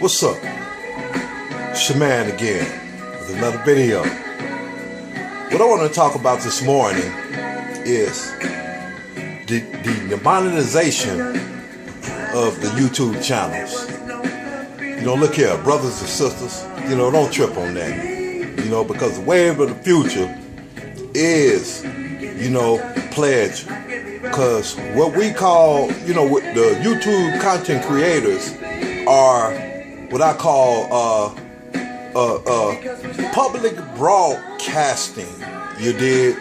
What's up? Shaman again with another video. What I want to talk about this morning is the monetization of the YouTube channels. You know, look here, brothers and sisters, you know, don't trip on that. You know, because the wave of the future is, you know, pledge. Because what we call, you know, the YouTube content creators are what I call public broadcasting. You did,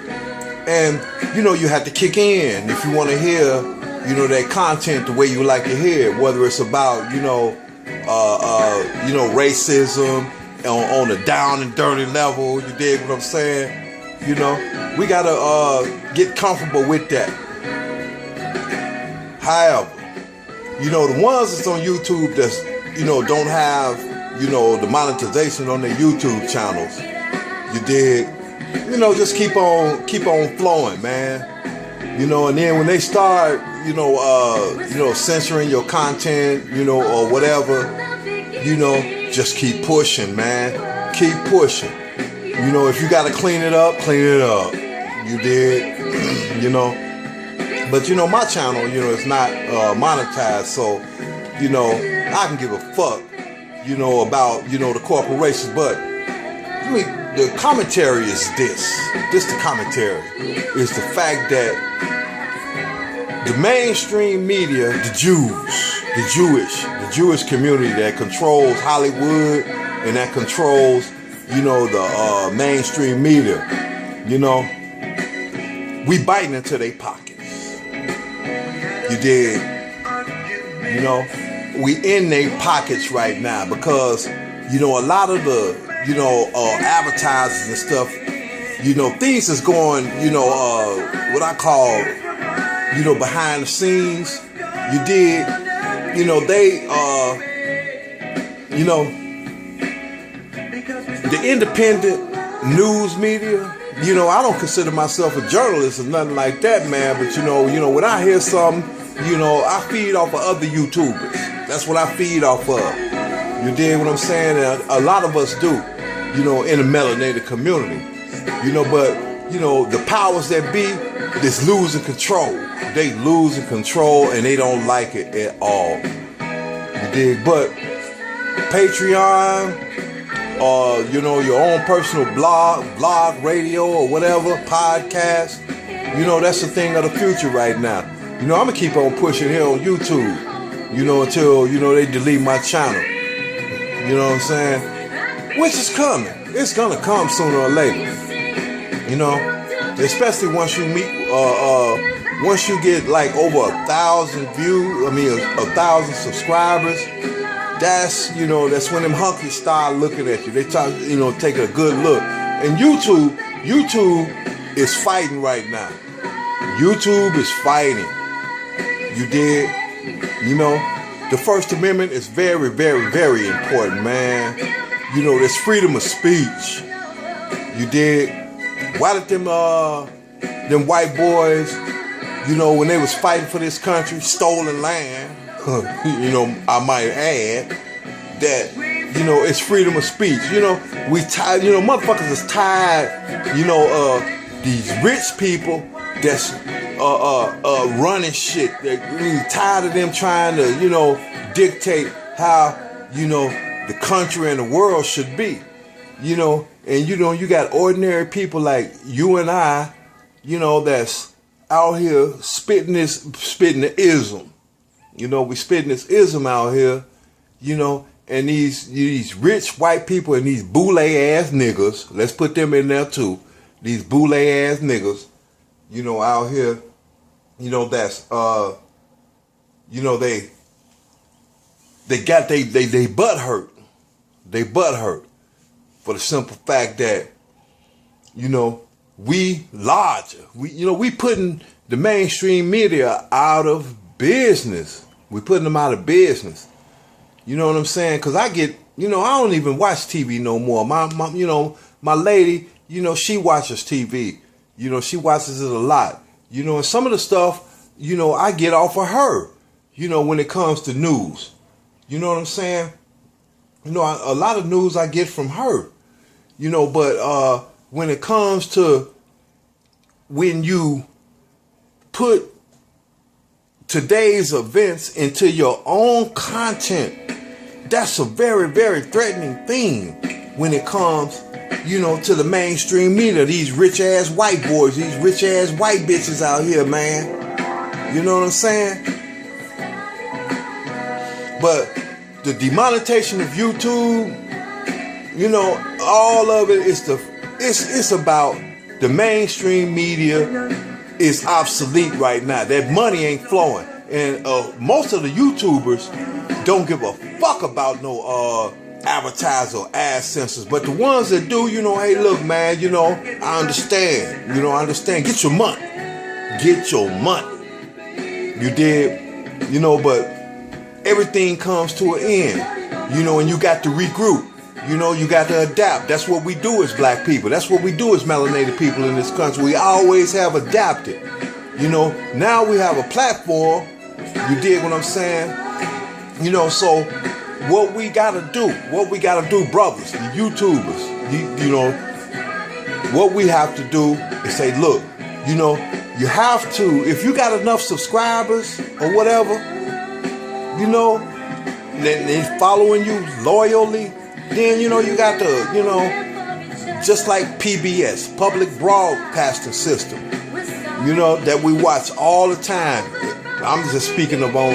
and you know you have to kick in if you want to hear, you know, that content the way you like to hear it. Whether it's about, you know, racism on a down and dirty level. You dig what I'm saying? You know, we gotta get comfortable with that. However, you know, the ones that's on YouTube that's, you know, don't have, you know, the monetization on their YouTube channels, you dig, you know, just keep on flowing, man. You know, and then when they start, you know, censoring your content, you know, or whatever, you know, just keep pushing, man. Keep pushing. You know, if you gotta clean it up, clean it up. You dig, you know. But, you know, my channel, you know, it's not monetized, so, you know, I can give a fuck, you know, about, you know, the corporations. But, I mean, the commentary is this. The commentary is the fact that the mainstream media, the Jewish community that controls Hollywood and that controls, you know, the mainstream media, you know, we biting into their pockets. You did, you know, we in their pockets right now because, you know, a lot of the, you know, advertisers and stuff, you know, things is going, you know, what I call, you know, behind the scenes. You did, you know, they, you know, the independent news media. You know, I don't consider myself a journalist or nothing like that, man. But, you know, when I hear something, you know, I feed off of other YouTubers. That's what I feed off of. You dig what I'm saying? And a lot of us do, you know, in the melanated community. You know, but, you know, the powers that be is losing control. They losing control and they don't like it at all. You dig? But Patreon, you know, your own personal blog, radio, or whatever, podcast. You know, that's the thing of the future right now. You know, I'm going to keep on pushing here on YouTube, you know, until, you know, they delete my channel. You know what I'm saying? Which is coming. It's going to come sooner or later. You know, especially once you meet, once you get like over 1,000 views, 1,000 subscribers. That's, you know, that's when them hunkies start looking at you. They try, you know, taking a good look. And YouTube is fighting right now. YouTube is fighting. You did, you know, the First Amendment is very, very, very important, man. You know, there's freedom of speech. You did. Why did them white boys, you know, when they was fighting for this country, stolen land, you know, I might add that, you know, it's freedom of speech. You know, we tired, you know, motherfuckers is tired, you know, these rich people that's running shit. They're tired of them trying to, you know, dictate how, you know, the country and the world should be. You know, and you know, you got ordinary people like you and I, you know, that's out here spitting the ism. You know, we spitting this ism out here, you know, and these rich white people and these boule ass niggas, let's put them in there too. These boule ass niggas, you know, out here, you know, that's you know, they got they butt hurt. They butt hurt for the simple fact that, you know, we larger. We putting the mainstream media out of business. We putting them out of business. You know what I'm saying? Cause I get, you know, I don't even watch TV no more. My you know, my lady, you know, she watches TV. You know, she watches it a lot. You know, and some of the stuff, you know, I get off of her, you know, when it comes to news. You know what I'm saying? You know, a lot of news I get from her. You know, but when it comes to when you put today's events into your own content, that's a very, very threatening thing when it comes, you know, to the mainstream media. These rich ass white boys, these rich ass white bitches out here, man. You know what I'm saying? But the demonetization of YouTube, you know, all of it is it's about the mainstream media is obsolete right now. That money ain't flowing, and most of the YouTubers don't give a fuck about no advertiser or ad censors. But the ones that do, you know, hey, look, man, you know, I understand. You know, I understand. Get your money. Get your money. You did, you know, but everything comes to an end, you know, and you got to regroup. You know, you got to adapt. That's what we do as black people. That's what we do as melanated people in this country. We always have adapted. You know, now we have a platform. You dig what I'm saying? You know, so what we got to do, brothers, the YouTubers, you know, what we have to do is say, look, you know, you have to, if you got enough subscribers or whatever, you know, they're following you loyally, then, you know, you got to, you know, just like PBS, public broadcasting system, you know, that we watch all the time. I'm just speaking about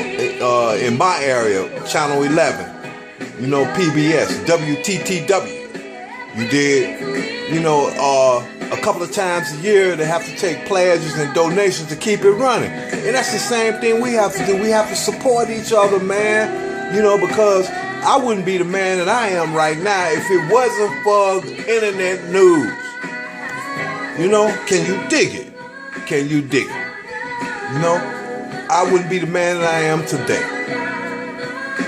in my area, Channel 11, you know, PBS, WTTW. You did, you know, a couple of times a year they have to take pledges and donations to keep it running. And that's the same thing we have to do. We have to support each other, man, you know, because I wouldn't be the man that I am right now if it wasn't for internet news. You know, can you dig it? Can you dig it? You know, I wouldn't be the man that I am today.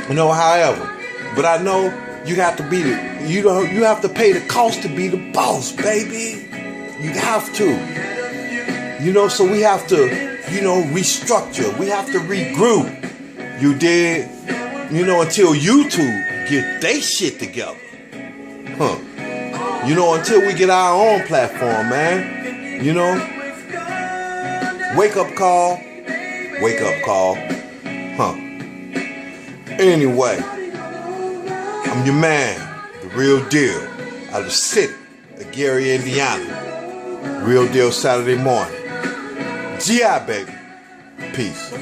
You know, however, but I know you have to be you have to pay the cost to be the boss, baby. You have to. You know, so we have to, you know, restructure. We have to regroup. You did. You know, until YouTube get they shit together. You know, until we get our own platform, man. You know. Wake up call. Wake up call. Anyway, I'm your man, the real deal, out of the city of Gary, Indiana. Real deal Saturday morning. GI, baby. Peace.